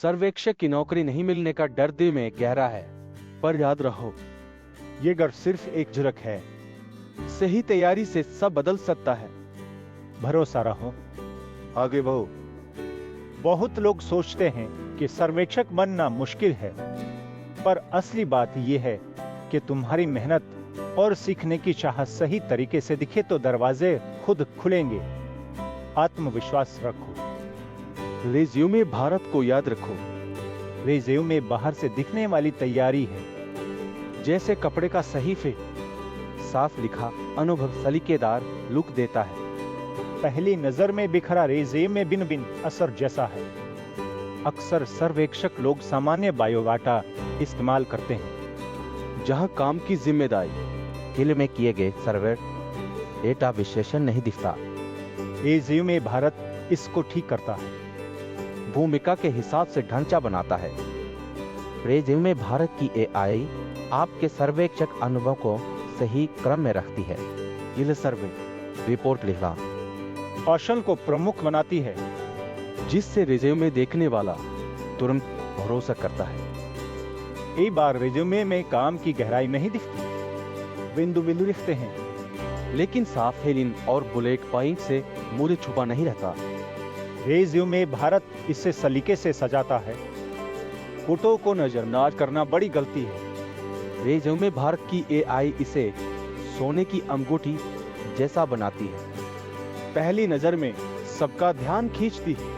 सर्वेक्षक की नौकरी नहीं मिलने का डर दिल में गहरा है, पर याद रहो, ये डर सिर्फ एक झलक है। सही तैयारी से सब बदल सकता है। भरोसा रहो, आगे बढ़ो। बहुत लोग सोचते हैं कि सर्वेक्षक बनना मुश्किल है, पर असली बात यह है कि तुम्हारी मेहनत और सीखने की चाह सही तरीके से दिखे तो दरवाजे खुद खुलेंगे। आत्मविश्वास रखो। रेज्यूमे भारत को याद रखो। रेज्यूमे बाहर से दिखने वाली तैयारी है, जैसे कपड़े का सही फिट, साफ लिखा अनुभव सलीकेदार लुक देता है। पहली नजर में बिखरा रेज्यूमे बिन बिन असर जैसा है। अक्सर सर्वेक्षक लोग सामान्य बायोडाटा इस्तेमाल करते हैं, जहां काम की जिम्मेदारी हिल में किए गए सर्वे डेटा विश्लेषण नहीं दिखता। रेज्यूमे भारत इसको ठीक करता है। भूमिका के हिसाब से ढांचा बनाता है। रेज्यूमे भारत की एआई आपके सर्वेक्षक अनुभव को सही क्रम में रखती है। यह सर्वे रिपोर्ट लिखना कौशल को प्रमुख बनाती है, जिससे रेज्यूमे देखने वाला तुरंत भरोसा करता है। कई बार रेज्यूमे में काम की गहराई नहीं दिखती, बिंदु बिंदु दिखते हैं, लेकिन साफ हेडिंग और बुलेट पॉइंट से मूल्य छुपा नहीं रहता। रेज्यूमे भारत इसे सलीके से सजाता है। फोटो को नजरअंदाज करना बड़ी गलती है। रेज्यूमे भारत की एआई इसे सोने की अंगूठी जैसा बनाती है। पहली नजर में सबका ध्यान खींचती है,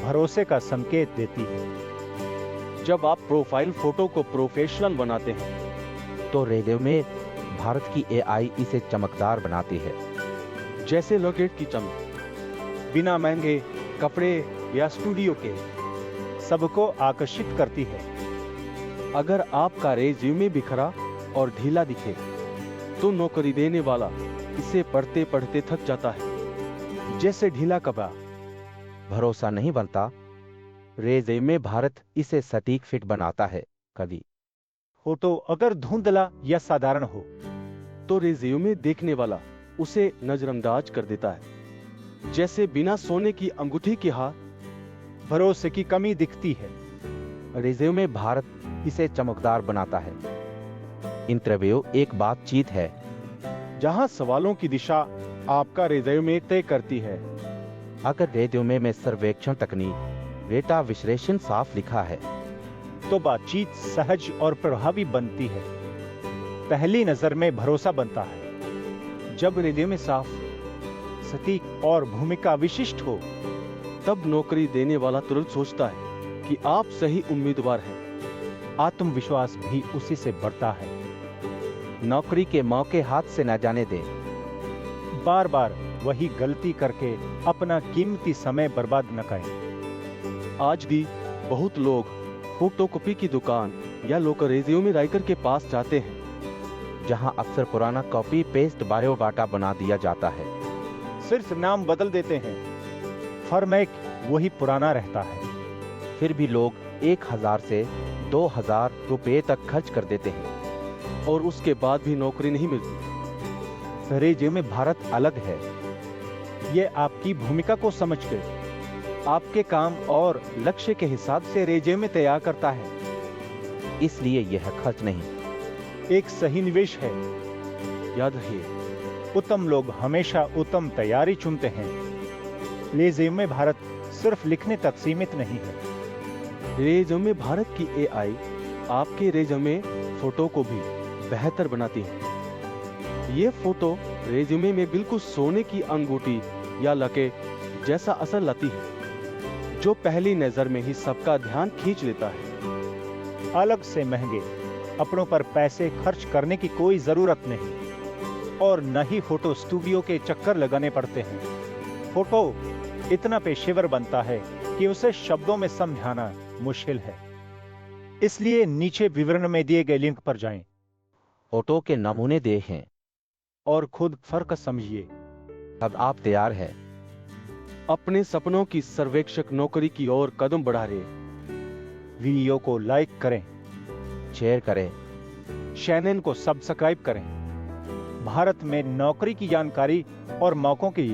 भरोसे का संकेत देती है। जब आप प्रोफाइल फोटो को प्रोफेशनल बनाते हैं, तो रेज्यूमे भारत की एआई इसे चमकदार बनाती है, जैसे लॉकेट की चमक। बिना महंगे कपड़े या स्टूडियो के सबको आकर्षित करती है। अगर आपका रेज्यूमे बिखरा और ढीला दिखे, तो नौकरी देने वाला इसे पढ़ते पढ़ते थक जाता है, जैसे ढीला कपड़ा। भरोसा नहीं बनता, रेज्यूमे भारत इसे सटीक फिट बनाता है। कभी फोटो अगर धुंधला या साधारण हो, तो रेज्यूमे देखने वाला उसे नजरअंदाज कर देता है, जैसे बिना सोने की अंगूठी के हाथ। भरोसे की कमी दिखती है। रेज्यूमे भारत इसे चमकदार बनाता है। इंटरव्यू एक बातचीत है, जहां सवालों की दिशा आपका रेज्यूमे तय करती है। अगर रेज्यूमे में सर्वेक्षण तकनीक, डेटा विश्लेषण साफ लिखा है, तो बातचीत सहज और प्रभावी बनती है। पहली नजर में भरोसा बनता है। जब रेज्यूमे साफ, सटीक और भूमिका विशिष्ट हो, तब नौकरी देने वाला तुरंत सोचता है कि आप सही उम्मीदवार हैं। आत्मविश्वास भी उसी से बढ़ता है। नौकरी के मौके हाथ से न जाने दें। बार बार वही गलती करके अपना कीमती समय बर्बाद न करें। आज भी बहुत लोग फोटोकॉपी की दुकान या लोकल रेज्यूमे राइटर के पास जाते हैं, जहां अक्सर पुराना कॉपी पेस्ट बायोडाटा बना दिया जाता है। सिर्फ नाम बदल देते हैं, फॉर्मेट वही पुराना रहता है। फिर भी लोग 1000 से 2000 रुपए तक खर्च कर देते हैं, और उसके बाद भी नौकरी नहीं मिलती। रेज्यूमे भारत अलग है। ये आपकी भूमिका को समझकर आपके काम और लक्ष्य के हिसाब से रेज्यूमे तैयार करता है। इसलिए यह खर्च नहीं, एक सही निवेश है। याद रखिए, उत्तम लोग हमेशा उत्तम तैयारी चुनते हैं। रेज्यूमे भारत सिर्फ लिखने तक सीमित नहीं है। रेज्यूमे भारत की एआई आपके रेज्यूमे फोटो को भी बेहतर बनाती है। ये फोटो रेज्यूमे में बिल्कुल सोने की अंगूठी या लके जैसा असर लाती है, जो पहली नजर में ही सबका ध्यान खींच लेता है। अलग से महंगे अपनों पर पैसे खर्च करने की कोई जरूरत नहीं, और न ही फोटो स्टूडियो के चक्कर लगाने पड़ते हैं। फोटो इतना पेशेवर बनता है कि उसे शब्दों में समझाना मुश्किल है। इसलिए नीचे विवरण में दिए गए लिंक पर जाएं फोटो के नमूने देखें और खुद फर्क समझिए। अब आप तैयार हैं अपने सपनों की सर्वेक्षक नौकरी की ओर कदम बढ़ा रहे। वीडियो को लाइक करें, शेयर करें, चैनल को सब्सक्राइब करें। भारत में नौकरी की जानकारी और मौकों की